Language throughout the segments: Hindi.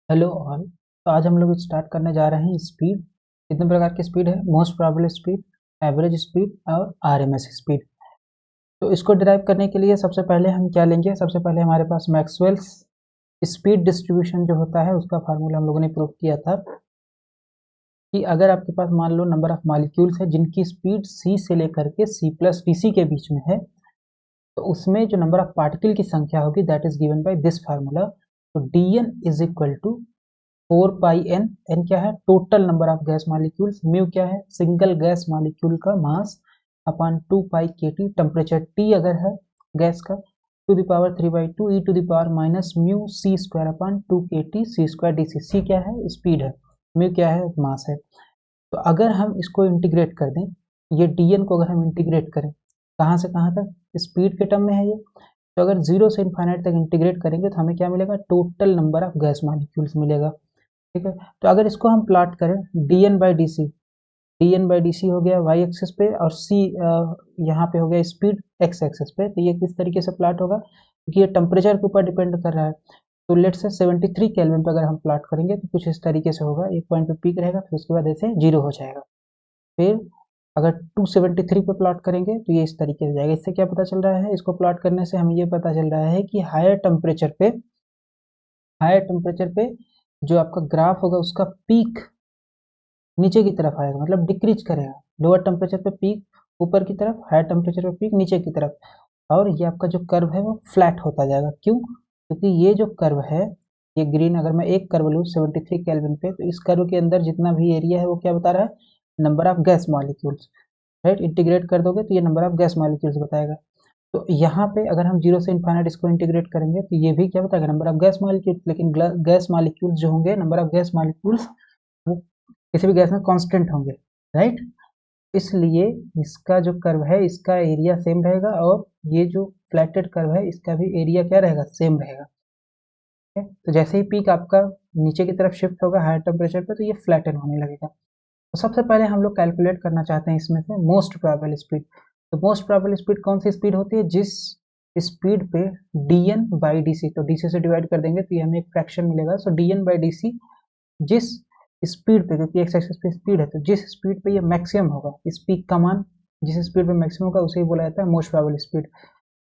Hello all. तो आज हम लोग स्टार्ट करने जा रहे हैं स्पीड। कितने प्रकार की स्पीड है? Most probable speed, average speed और आरएमएस स्पीड। तो इसको डिराइव करने के लिए सबसे पहले हम क्या लेंगे? सबसे पहले हमारे पास मैक्सवेल्स स्पीड डिस्ट्रीब्यूशन जो होता है उसका फार्मूला हम लोगों ने प्रूव किया था कि अगर आपके पास मान लो नंबर ऑफ मॉलिक्यूल्स है जिनकी स्पीड सी से लेकर के सी प्लस डीसी के बीच में है, तो उसमें जो नंबर ऑफ पार्टिकल की संख्या होगी that is given by this formula. तो D N is equal to 4 pi N क्या है? Total number of gas molecules. Mu क्या है? सिंगल गैस मॉलिक्यूल का मास अपॉन 2 पाई के टी। टेम्परेचर टी अगर है गैस का, to the power 3/2 E to the power minus mu C square upon 2 K T C square D C. C क्या है? स्पीड है। म्यू क्या है? मास है। तो अगर हम इसको इंटीग्रेट कर दें, ये डी एन को अगर हम इंटीग्रेट करें, कहाँ से कहाँ तक? स्पीड के टर्म में है ये। तो अगर जीरो से इन्फाइनाइट तक इंटीग्रेट करेंगे तो हमें क्या मिलेगा? Total number of gas molecules मिलेगा। ठीक है। तो अगर इसको हम प्लॉट करें D N by D C, D N by D C हो गया वाई एक्सिस पे और सी यहाँ पे हो गया स्पीड एक्स एक्सिस पे। तो ये किस तरीके से प्लॉट होगा? क्योंकि ये टेम्परेचर के ऊपर डिपेंड कर रहा है। तो लेट से 73 केल्विन पे अगर हम प्लॉट करेंगे तो कुछ इस तरीके से होगा। एक पॉइंट पे पीक रहेगा, फिर उसके बाद ऐसे जीरो हो जाएगा। फिर अगर 273 पे प्लॉट करेंगे तो ये इस तरीके से जाएगा। इससे क्या पता चल रहा है? इसको प्लॉट करने से हमें ये पता चल रहा है कि हायर टेम्परेचर पे जो आपका ग्राफ होगा उसका पीक नीचे की तरफ आएगा, मतलब डिक्रीज करेगा। लोअर टेम्परेचर पे पीक ऊपर की तरफ, हायर टेम्परेचर पे पीक नीचे की तरफ। और ये आपका जो कर्व है वो फ्लैट होता जाएगा। क्यों? क्योंकि ये जो कर्व है, ये ग्रीन, अगर मैं एक कर्व लूँ 73 केल्विन पे, तो इस कर्व के अंदर जितना भी एरिया है वो क्या बता रहा है? Number of gas molecules. Right, integrate कर दोगे तो ये नंबर ऑफ गैस मॉलिक्यूल्स बताएगा। तो यहाँ पे अगर हम जीरो से इन्फाइनाइट इसको इंटीग्रेट करेंगे तो ये भी क्या बताएगा? Number of gas molecules. लेकिन गैस मॉलिक्यूल्स जो होंगे, नंबर ऑफ गैस मॉलिक्यूल्स वो किसी भी गैस में कांस्टेंट होंगे। राइट, इसलिए इसका जो कर्व है इसका एरिया सेम रहेगा और ये जो फ्लैटेड कर्व है इसका भी एरिया क्या रहेगा? सेम रहेगा। ठीक है? तो जैसे ही पीक आपका नीचे की तरफ शिफ्ट होगा हायर टेम्परेचर पे तो ये फ्लैटन होने लगेगा। तो सबसे पहले हम लोग कैलकुलेट करना चाहते हैं इसमें से मोस्ट प्रोबेबल स्पीड। तो मोस्ट प्रोबेबल स्पीड कौन सी स्पीड होती है? जिस स्पीड पे D N by D C, तो डी सी से डिवाइड कर देंगे तो ये हमें एक फ्रैक्शन मिलेगा। So D N by D C जिस स्पीड पे, क्योंकि एक्स एक्सिस पे स्पीड है, तो जिस स्पीड पे ये मैक्सिमम होगा, इस पीक का मान जिस स्पीड पे मैक्सिमम होगा उसे ही बोला जाता है मोस्ट प्रोबेबल स्पीड।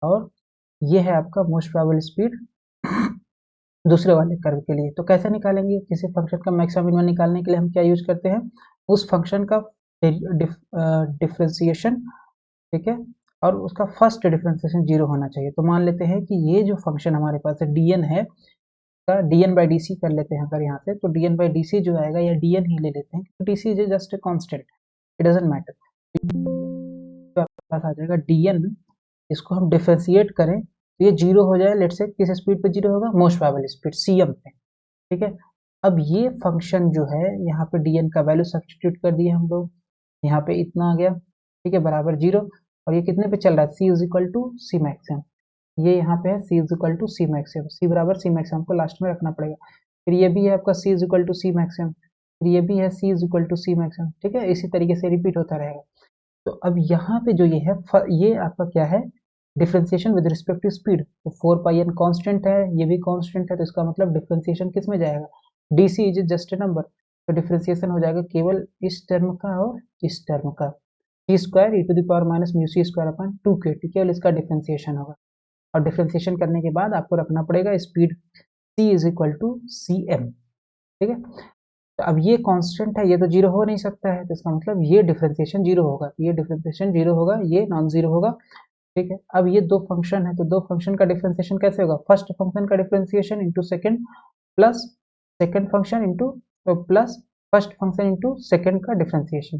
और ये है आपका मोस्ट प्रोबेबल स्पीड दूसरे वाले कर्व के लिए। तो कैसे निकालेंगे? किसी फंक्शन का मैक्सिमम मिनिमम निकालने के लिए हम क्या यूज करते हैं? उस फंक्शन का डिफ्रेंसिएशन। ठीक है, और उसका फर्स्ट डिफ्रेंसिएशन जीरो होना चाहिए। तो मान लेते हैं कि ये जो फंक्शन हमारे पास है डी एन है, का D N by D C कर लेते हैं अगर यहाँ से, तो D N by D C जो आएगा या डी एन ही ले लेते हैं क्योंकि D C is just a constant, it doesn't matter. तो आपके पास आ जाएगा डी एन। इसको हम डिफ्रेंशिएट करें तो ये जीरो हो जाए। लेट से किस स्पीड पे जीरो होगा? Most probable speed C M पे। ठीक है। अब ये फंक्शन जो है यहाँ पे डी एन का वैल्यू सब्सटीट्यूट कर दिए हम लोग, यहाँ पे इतना आ गया। ठीक है, बराबर जीरो। और ये कितने पे चल रहा है? C is equal to C maximum. ये यहाँ पे है C is equal to C maximum, C बराबर सी मैक्सिमम को लास्ट में रखना पड़ेगा। फिर ये भी है आपका C is equal to C maximum, फिर ये भी है C is equal to C maximum. ठीक है, इसी तरीके से रिपीट होता रहेगा। तो अब यहाँ पे जो ये है ये आपका क्या है? Differentiation with respect to speed. तो 4 पाई एन कॉन्स्टेंट है, ये भी कॉन्स्टेंट है, तो इसका मतलब डिफ्रेंसिएशन किस में जाएगा? D C is just a number, तो डिफ्रेंसिएशन हो जाएगा केवल इस टर्म का और इस टर्म का। C square E to the power minus mu C square upon 2 K T, केवल इसका डिफ्रेंसिएशन होगा। और डिफ्रेंसिएशन करने के बाद आपको रखना पड़ेगा speed c is equal to C M. ठीक है। तो अब ये कांस्टेंट है, ये तो जीरो हो नहीं सकता है, तो इसका मतलब ये डिफ्रेंसिएशन जीरो होगा, ये डिफ्रेंसिएशन जीरो होगा, ये नॉन जीरो होगा। ठीक है। अब ये दो फंक्शन है तो दो फंक्शन का डिफ्रेंसिएशन कैसे होगा? फर्स्ट फंक्शन का differentiation into second plus second function into plus first function into second का डिफ्रेंसिएशन।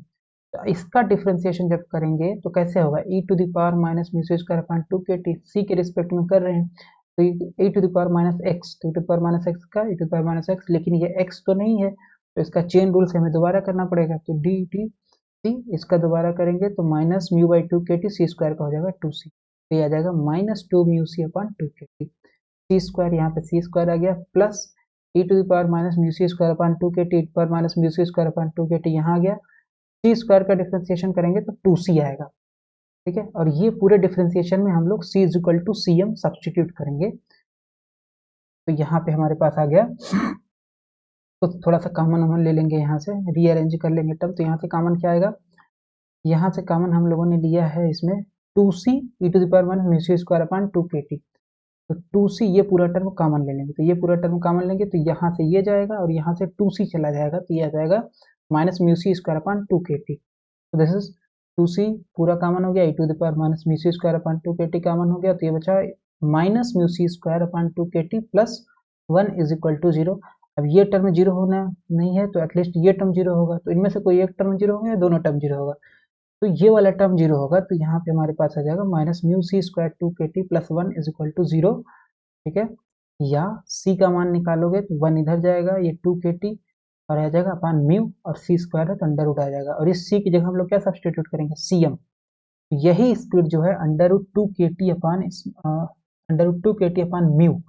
तो इसका डिफ्रेंसिएशन जब करेंगे तो कैसे होगा? E to the power minus mu C square upon 2 K T, सी के रिस्पेक्ट में कर रहे हैं तो e to the power minus x, तो e to the power minus x का e to the power minus x, लेकिन ये एक्स तो नहीं है तो इसका चेन रूल से हमें दोबारा करना पड़ेगा। तो डी टी सी, इसका दोबारा करेंगे तो minus mu by 2 K T C square का हो जाएगा 2 सी, तो ये आ जाएगा minus 2 mu C upon 2 K T. C square यहाँ पे सी स्क्वायर आ गया plus E to the power minus mu C square upon 2 K T, E to the power minus mu C square upon 2 K T यहाँ आ गया। सी स्क्वायर का डिफ्रेंसिएशन करेंगे तो 2c आएगा। ठीक है, और ये पूरे डिफ्रेंसिएशन में हम लोग c is equal to C M substitute करेंगे। तो यहाँ पे हमारे पास आ गया तो थोड़ा सा कॉमन ले लेंगे, यहाँ से रीअरेंज कर लेंगे टर्म। तो यहाँ से कॉमन क्या आएगा, यहाँ से कॉमन हम लोगों ने लिया है इसमें 2c e to the power minus mu C square upon 2kt। तो 2c ये पूरा टर्म कॉमन ले लेंगे, तो ये पूरा टर्म कॉमन लेंगे तो यहाँ से ये जाएगा और यहाँ से 2c चला जाएगा, तो ये आ जाएगा माइनस म्यू सी स्क्वायर अपॉन 2kt। तो दिस इज 2c पूरा कॉमन हो गया, e to the power minus mu C square upon 2kt common हो गया, तो ये बचा minus mu C square upon 2kt plus 1 is equal to 0। अब ये टर्म जीरो होना नहीं है, तो एटलीस्ट ये टर्म जीरो होगा, तो इनमें से कोई एक टर्म जीरो होगा या दोनों टर्म जीरो होगा, तो ये वाला टर्म जीरो होगा, तो यहाँ पे हमारे पास आ जाएगा minus mu C square 2kt plus 1 is equal to 0। ठीक है, या c का मान निकालोगे तो 1 इधर जाएगा, ये 2kt और आ जाएगा अपान म्यू, और c स्क्वायर है तो अंडर रूट आ जाएगा, और इस c की जगह हम लोग क्या सब्सटीट्यूट करेंगे, cm। यही स्पीड जो है अंडर रूट 2kt अपान म्यू,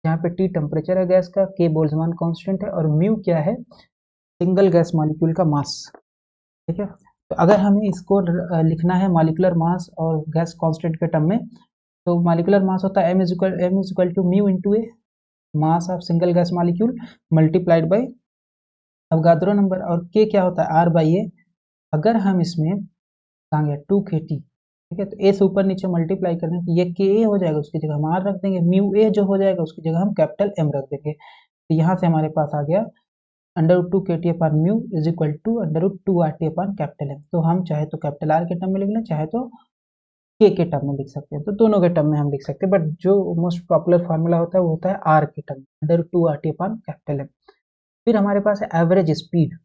यहाँ पे t टेम्परेचर है गैस का, k बोल्ट्जमान कांस्टेंट है, और म्यू क्या है, सिंगल गैस मॉलिक्यूल का मास। ठीक है, तो अगर हमें इसको लिखना है मॉलिक्यूलर मास और गैस कांस्टेंट के टर्म में, तो मॉलिक्यूलर मास होता है m is equal to mu into A, mass of single gas molecule multiplied by Avogadro number, और k क्या होता है r बाई ए। अगर हम इसमें कहाँ गया 2kt, ठीक है, तो a से ऊपर नीचे मल्टीप्लाई कर दें तो ये ka हो जाएगा, उसकी जगह हम r रख देंगे, म्यू a जो हो जाएगा उसकी जगह हम कैपिटल M रख देंगे। तो यहाँ से हमारे पास आ गया under root 2kt upon mu is equal to under root 2rt upon capital M। तो हम चाहे तो कैपिटल R के टर्म में लिख लें, चाहे तो k के टर्म में लिख सकते हैं, तो दोनों के टर्म में हम लिख सकते हैं, बट जो मोस्ट पॉपुलर फार्मूला होता है वो होता है r के term, under root 2rt upon capital M। फिर हमारे पास है एवरेज स्पीड।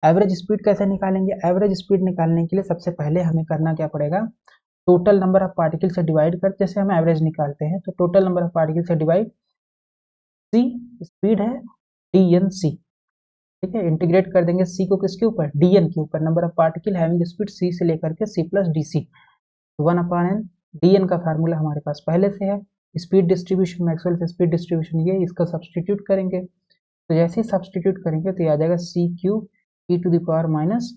एवरेज स्पीड कैसे निकालेंगे, एवरेज स्पीड निकालने के लिए सबसे पहले हमें करना क्या पड़ेगा, टोटल नंबर ऑफ पार्टिकल से डिवाइड कर, जैसे हम एवरेज निकालते हैं तो टोटल नंबर ऑफ पार्टिकल से डिवाइड, c स्पीड है dnc। ठीक है, इंटीग्रेट कर देंगे c को किसके ऊपर, dn के ऊपर, number of particle having speed c से लेकर के c प्लस dc, तो 1 अपॉन n। dn का फार्मूला हमारे पास पहले से है, speed distribution, Maxwell speed distribution, ये इसका सब्सटीट्यूट करेंगे, तो जैसे ही सब्सटीट्यूट करेंगे तो ये आ जाएगा c cube e to the power minus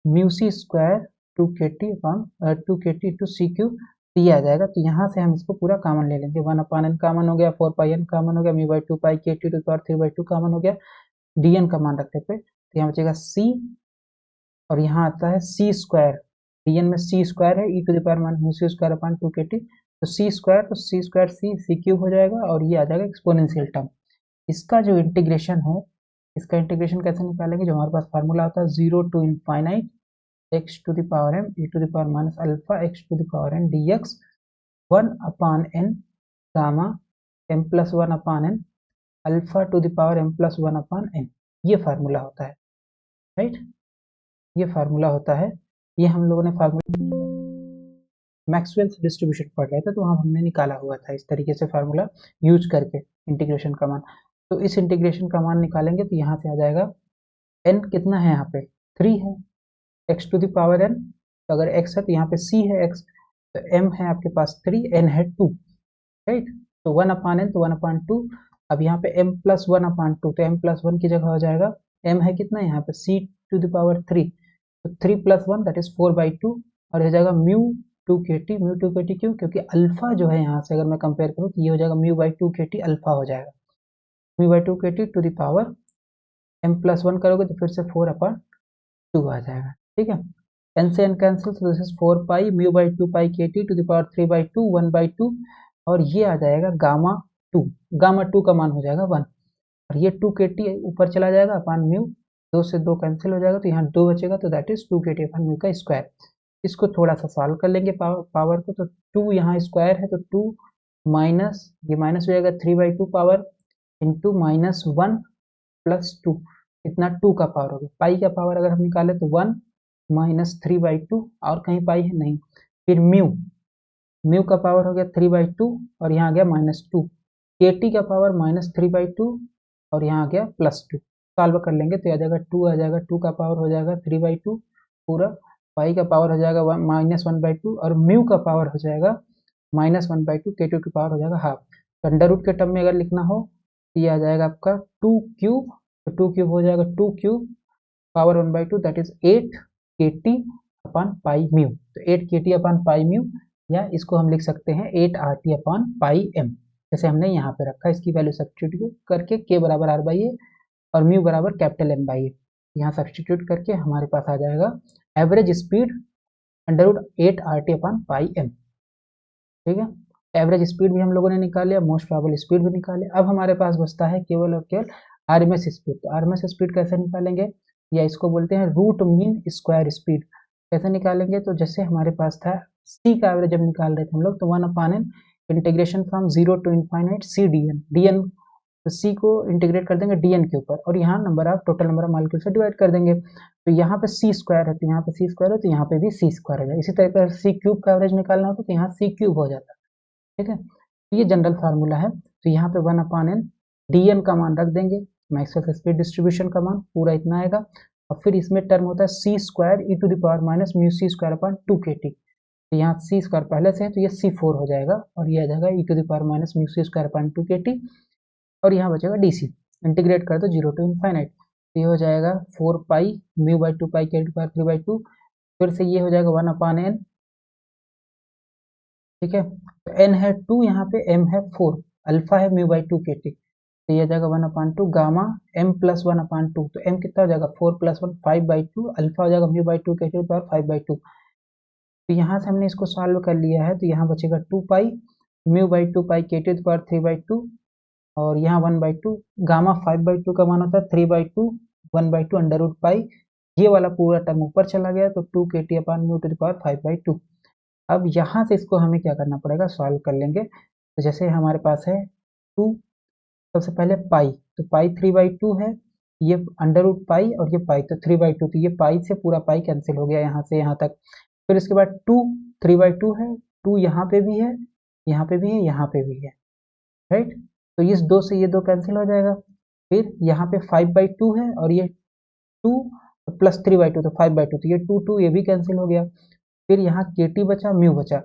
mu C square 2kt to C cube, तो ये आ जाएगा। तो यहाँ से हम इसको पूरा कॉमन ले लेंगे, 1 अपॉन n कॉमन हो गया, 4 पाई n कॉमन हो गया, mu by 2 pi kt to the power 3/2 common हो गया, dn का मान रखते पे तो यहाँ बचेगा c, और यहाँ आता है c स्क्वायर, dn में c स्क्वायर है, e to the power minus mu C square upon 2kt, तो c स्क्वायर, तो c स्क्वायर c क्यूब हो जाएगा, और ये आ जाएगा एक्सपोनेंशियल टर्म। इसका जो इंटीग्रेशन है, इसका इंटीग्रेशन कैसे निकालेंगे, जो हमारे पास फार्मूला होता है 0 to infinite x to the power m e to the power minus alpha x to the power n dx 1 upon n gamma m plus 1 upon n alpha to the power m plus 1 upon n, ये फार्मूला होता है, राइट, ये फार्मूला होता है। ये हम लोगों ने फार्मूला मैक्सवेल्स डिस्ट्रीब्यूशन पढ़ रहे थे तो वहाँ हमने निकाला हुआ था इस तरीके से फार्मूला यूज करके इंटीग्रेशन का मान। तो इस इंटीग्रेशन का मान निकालेंगे तो यहाँ से आ जाएगा n कितना है, यहाँ पे 3 है, x to the power n, तो अगर x है तो यहाँ पे c है x, तो m है आपके पास 3, n है 2, राइट, तो 1 अपॉन n, तो 1 अपॉन 2, अब यहाँ पे m प्लस 1 अपॉन 2, तो m प्लस 1 की जगह हो जाएगा, m है कितना यहाँ पे c टू द पावर 3, तो 3 प्लस 1 दैट इज 4/2, और हो जाएगा म्यू 2kt, म्यू 2kt क्यों, क्योंकि अल्फा जो है यहाँ से अगर मैं कंपेयर करूँ तो ये हो जाएगा म्यू बाई 2kt, अल्फा हो जाएगा, mu by 2kt to the power m plus 1 करोगे तो फिर से 4 अपॉन 2 आ जाएगा। ठीक है, n से n कैंसिल, तो this is 4 pi mu by 2 pi kt to the power 3/2 1/2, और ये आ जाएगा गामा 2, गामा 2 का मान हो जाएगा 1, और ये 2kt ऊपर चला जाएगा अपॉन म्यू, 2 से 2 कैंसिल हो जाएगा, तो यहाँ 2 बचेगा, तो that is 2kt upon mu का स्क्वायर। इसको थोड़ा सा सॉल्व कर लेंगे पावर को, तो 2 यहाँ स्क्वायर है, तो 2 माइनस, ये माइनस हो जाएगा 3/2 पावर इंटू माइनस 1 प्लस 2, इतना 2 का पावर हो गया, पाई का पावर अगर हम निकाले तो 1 माइनस 3/2, और कहीं पाई है नहीं, फिर म्यू, म्यू का पावर हो गया 3/2, और यहाँ आ गया -2, kt का पावर -3/2, और यहाँ आ गया +2, सॉल्व कर लेंगे तो आ जाएगा 2, आ जाएगा 2 का पावर हो जाएगा 3/2 पूरा, पाई का पावर हो जाएगा -1/2, और म्यू का पावर हो जाएगा -1/2, k2 की पावर हो जाएगा हाफ। तो अंडर रूट के टर्म में अगर लिखना हो तो ये आ जाएगा आपका 2 क्यूब, तो 2 क्यूब हो जाएगा 2 cube power 1/2 that is 8 kt upon pi mu, तो 8 kt अपॉन पाई म्यू, या इसको हम लिख सकते हैं 8 rt अपॉन पाई m, जैसे हमने यहाँ पे रखा, इसकी वैल्यू सब्स्टिट्यूट करके k बराबर r बाई ए और म्यू बराबर कैपिटल M बाई ए। यहाँ सब्सटीट्यूट करके हमारे पास आ जाएगा एवरेज स्पीड √8 RT/πm। ठीक है, एवरेज स्पीड भी हम लोगों ने निकाल लिया, मोस्ट प्रोबेबल स्पीड भी निकाल लिया। अब हमारे पास बचता है केवल और केवल आरएमएस स्पीड। तो आरएमएस स्पीड कैसे निकालेंगे, या इसको बोलते हैं रूट मीन स्क्वायर स्पीड। कैसे निकालेंगे, तो जैसे हमारे पास था सी का एवरेज जब निकाल रहे थे हम लोग, तो 1/n integration from 0 to infinite C dn। तो सी को इंटीग्रेट कर देंगे dn के ऊपर, और यहाँ टोटल नंबर ऑफ मॉलिक्यूल से डिवाइड कर देंगे। तो यहाँ पे सी स्क्वायर है, तो यहाँ पे सी स्क्वायर है, तो यहाँ पे भी सी स्क्वायर हो जाएगा। इसी तरह सी क्यूब का एवरेज निकालना होता तो यहाँ सी क्यूब हो जाता। ठीक है, ये जनरल फार्मूला है। तो यहाँ पे 1/n dn का मान रख देंगे, मैक्सवेल स्पीड डिस्ट्रीब्यूशन का मान पूरा इतना आएगा। और फिर इसमें टर्म होता है c square e to the power minus mu C square upon 2kt। तो यहाँ सी स्क्वायर पहले से है, तो ये C4 हो जाएगा, और ये आ जाएगा e to the power minus mu C square upon 2kt। और यहाँ बचेगा डी इंटीग्रेट कर दो 0 to इनफाइनाइट। तो ये हो जाएगा 4 पाई म्यू बाई 2 पाई के पावर 3/2। फिर से ये हो जाएगा 1/n। ठीक है, तो n है 2 यहाँ पे, m है 4, अल्फा है म्यू बाई 2kt। तो ये जाएगा 1/2 गामा m प्लस 1/2। तो m कितना हो जाएगा 4 प्लस 1 5/2, अल्फा हो जाएगा म्यू बाई 2kt पावर 5/2। तो यहाँ से हमने इसको सॉल्व कर लिया है, तो यहाँ बचेगा 2 पाई mu by 2 pi kt power 3/2, और यहाँ 1/2 गामा 5/2 का मान होता है 3/2 1/2 अंडर रूट पाई। ये वाला पूरा टर्म ऊपर चला गया, तो 2kt upon mu two the power 5/2। अब यहाँ से इसको हमें क्या करना पड़ेगा, सॉल्व कर लेंगे। तो जैसे हमारे पास है 2, सबसे पहले पाई, तो पाई 3/2 है, ये अंडर रूट पाई और ये पाई, तो 3/2, तो ये पाई से पूरा पाई कैंसिल हो गया यहाँ से यहाँ तक। फिर इसके बाद 2 3/2 है, 2 यहाँ पे भी है, यहाँ पे भी है, यहाँ पे भी है, राइट। तो इस 2 से ये 2 कैंसिल हो जाएगा। फिर यहाँ पे 5/2 है, और ये 2 प्लस 3/2 तो 5/2, तो ये 2 ये भी कैंसिल हो गया। फिर यहाँ kt बचा, म्यू बचा,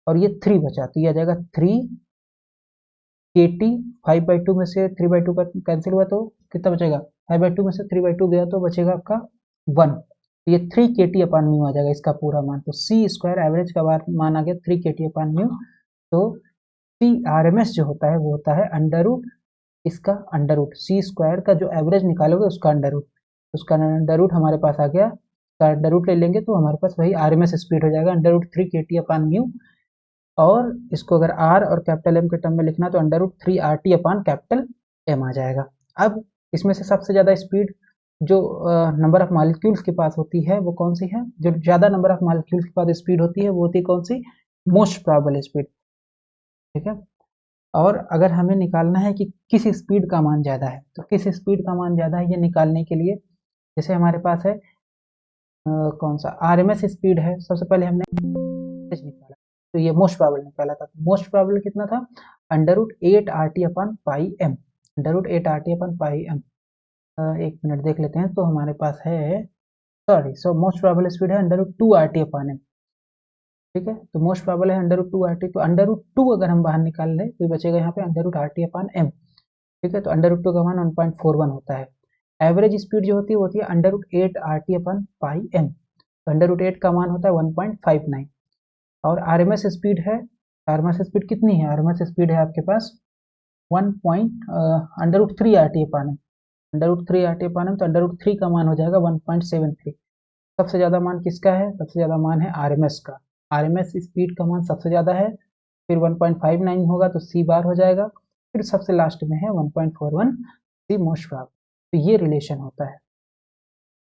और ये 3 बचा, तो ये आ जाएगा 3kt। 5/2 में से 3/2 का कैंसिल हुआ तो कितना बचेगा, 5/2 में से 3/2 गया तो बचेगा आपका 1। तो ये 3kt अपॉन म्यू आ जाएगा इसका पूरा मान। तो सी स्क्वायर एवरेज का मान आ गया 3kt अपॉन म्यू। तो सी RMS जो होता है वो होता है अंडर रूट, इसका अंडर रूट सी स्क्वायर का जो एवरेज निकालोगे उसका अंडर रूट, उसका अंडर रूट हमारे पास आ गया। का अंडर रूट ले लेंगे तो हमारे पास वही RMS स्पीड हो जाएगा under root 3kt upon mu. और इसको अगर R और कैपिटल M के टर्म में लिखना तो under root 3RT upon capital M आ जाएगा। अब इसमें से सबसे ज़्यादा स्पीड जो नंबर ऑफ मॉलिक्यूल्स के पास होती है वो कौन सी है, जो ज़्यादा नंबर ऑफ मॉलिक्यूल्स के पास स्पीड होती है वो होती है कौन सी, मोस्ट प्रोबेबल स्पीड। ठीक है, और अगर हमें निकालना है कि किस स्पीड का मान ज़्यादा है, तो किस स्पीड का मान ज़्यादा है ये निकालने के लिए, जैसे हमारे पास है कौन सा RMS स्पीड है, सबसे पहले हमने निकाला, तो ये मोस्ट प्रोबेबल निकाला था। मोस्ट प्रोबेबल कितना था, under root 8RT upon pi M, under root 8RT upon pi M. एक मिनट देख लेते हैं, तो हमारे पास है सो मोस्ट प्रोबेबल स्पीड है under root 2RT upon M. ठीक है, तो मोस्ट प्रोबेबल है अंडर रूट 2RT, तो अंडर रूट 2 अगर हम बाहर निकाल लें तो बचेगा यहाँ पे under root RT upon M. ठीक है, तो अंडर रूट 2 का मान 1.41 होता है। एवरेज स्पीड जो होती है वो होती है under root 8RT upon pi m, तो अंडर रूट 8 का मान होता है 1.59। और RMS स्पीड है, RMS स्पीड कितनी है, RMS स्पीड है आपके पास under root 3RT upon m, under root 3RT upon m, तो अंडर रूट 3 का मान हो जाएगा 1.73। सबसे ज़्यादा मान किसका है, सबसे ज़्यादा मान है RMS का, RMS स्पीड का मान सबसे ज़्यादा है। फिर 1.59 होगा तो C बार हो जाएगा, फिर सबसे लास्ट में है 1.41 सी मोस्ट प्रोबेबल। तो ये रिलेशन होता है।